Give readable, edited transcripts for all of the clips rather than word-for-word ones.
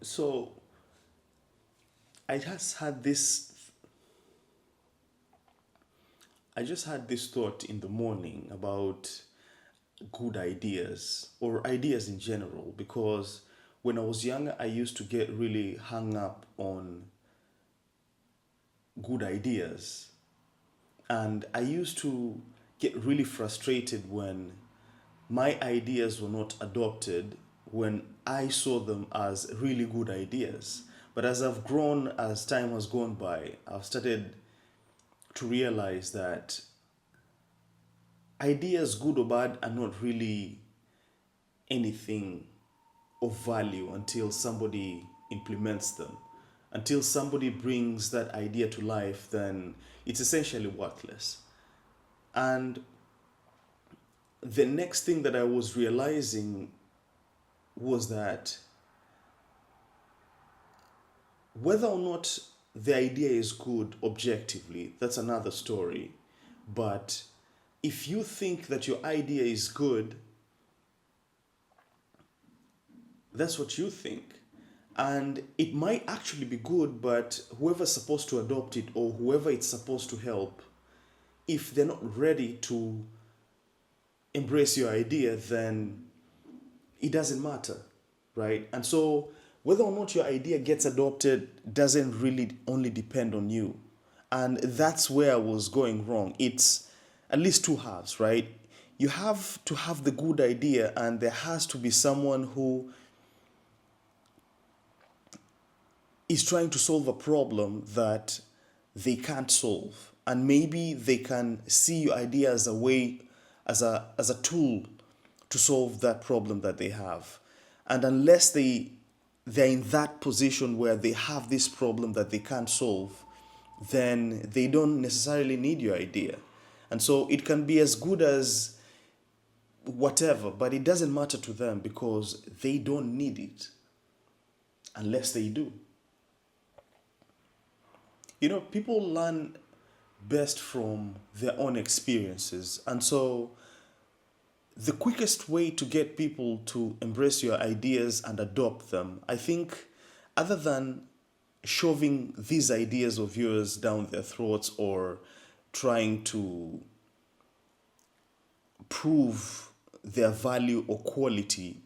So I just had this I just had this thought in the morning about good ideas or ideas in general, because when I was younger I used to get really hung up on good ideas, and I used to get really frustrated when my ideas were not adopted, when I saw them as really good ideas. But as I've grown, as time has gone by, I've started to realize that ideas, good or bad, are not really anything of value until somebody implements them. Until somebody brings that idea to life, then it's essentially worthless. And the next thing that I was realizing was that whether or not the idea is good objectively, that's another story. But if you think that your idea is good, that's what you think. And it might actually be good, but whoever's supposed to adopt it or whoever it's supposed to help, if they're not ready to embrace your idea, then it doesn't matter, right? And so whether or not your idea gets adopted doesn't really only depend on you. And that's where I was going wrong. It's at least two halves, right? You have to have the good idea, and there has to be someone who is trying to solve a problem that they can't solve. And maybe they can see your idea as a way, as a tool to solve that problem that they have. And unless they're in that position where they have this problem that they can't solve, then they don't necessarily need your idea. And so it can be as good as whatever, but it doesn't matter to them because they don't need it unless they do. People learn best from their own experiences. And so the quickest way to get people to embrace your ideas and adopt them, I think, other than shoving these ideas of yours down their throats or trying to prove their value or quality,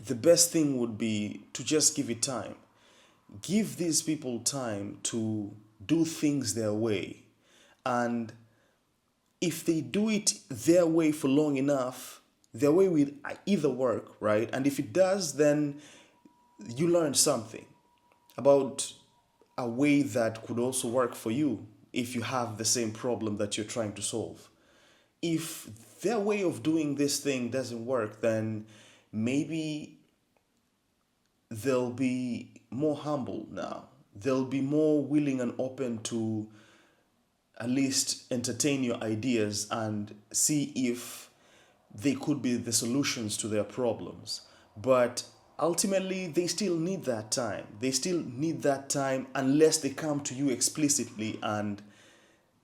the best thing would be to just give it time. Give these people time to do things their way. And if they do it their way for long enough, their way will either work, right? And if it does, then you learn something about a way that could also work for you if you have the same problem that you're trying to solve. If their way of doing this thing doesn't work, then maybe they'll be more humble now. They'll be more willing and open to at least entertain your ideas and see if they could be the solutions to their problems. But ultimately, they still need that time. They still need that time unless they come to you explicitly and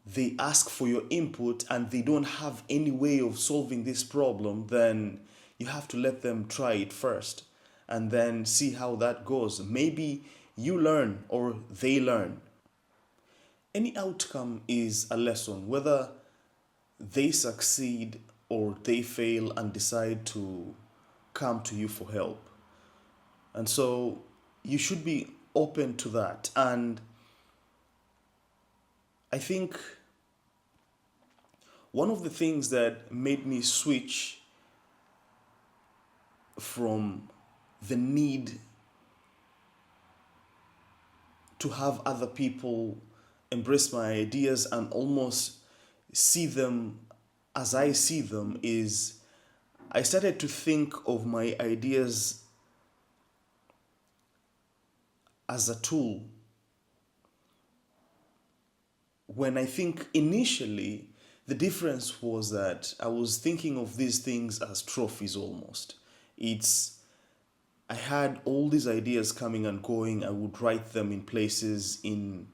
they ask for your input and they don't have any way of solving this problem, then you have to let them try it first and then see how that goes. Maybe you learn or they learn. Any outcome is a lesson, whether they succeed or they fail and decide to come to you for help. And so you should be open to that. And I think one of the things that made me switch from the need to have other people embrace my ideas and almost see them as I see them is I started to think of my ideas as a tool. When I think initially, the difference was that I was thinking of these things as trophies almost. It's I had all these ideas coming and going. I would write them in places in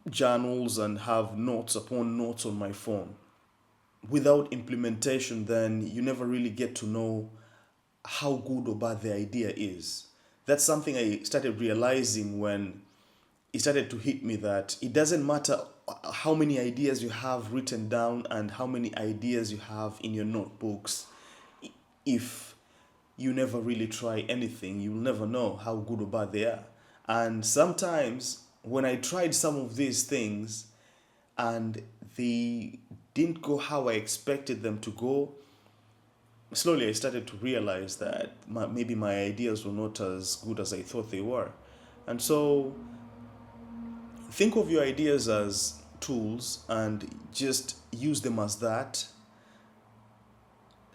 journals and have notes upon notes on my phone. Without implementation, then you never really get to know how good or bad the idea is. That's something I started realizing when it started to hit me that it doesn't matter how many ideas you have written down and how many ideas you have in your notebooks. If you never really try anything, you'll never know how good or bad they are. And sometimes when I tried some of these things and they didn't go how I expected them to go, slowly I started to realize that maybe my ideas were not as good as I thought they were. And so think of your ideas as tools and just use them as that,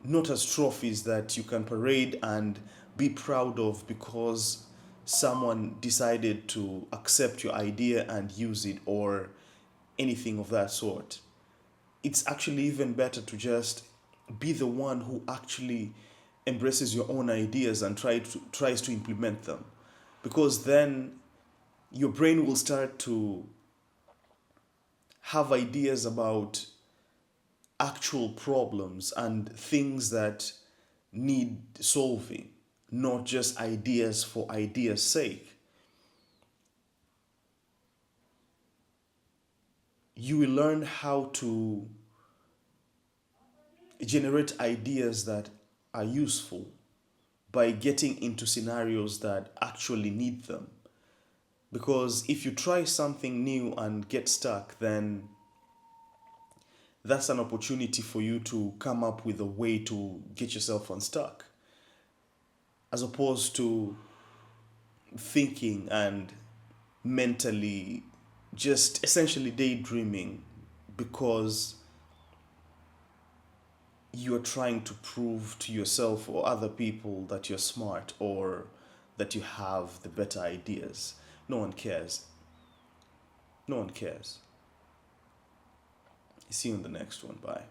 not as trophies that you can parade and be proud of because someone decided to accept your idea and use it or anything of that sort. It's actually even better to just be the one who actually embraces your own ideas and tries to implement them, because then your brain will start to have ideas about actual problems and things that need solving, not just ideas for ideas' sake. You will learn how to generate ideas that are useful by getting into scenarios that actually need them. Because if you try something new and get stuck, then that's an opportunity for you to come up with a way to get yourself unstuck, as opposed to thinking and mentally just essentially daydreaming because you're trying to prove to yourself or other people that you're smart or that you have the better ideas. No one cares. No one cares. See you in the next one. Bye.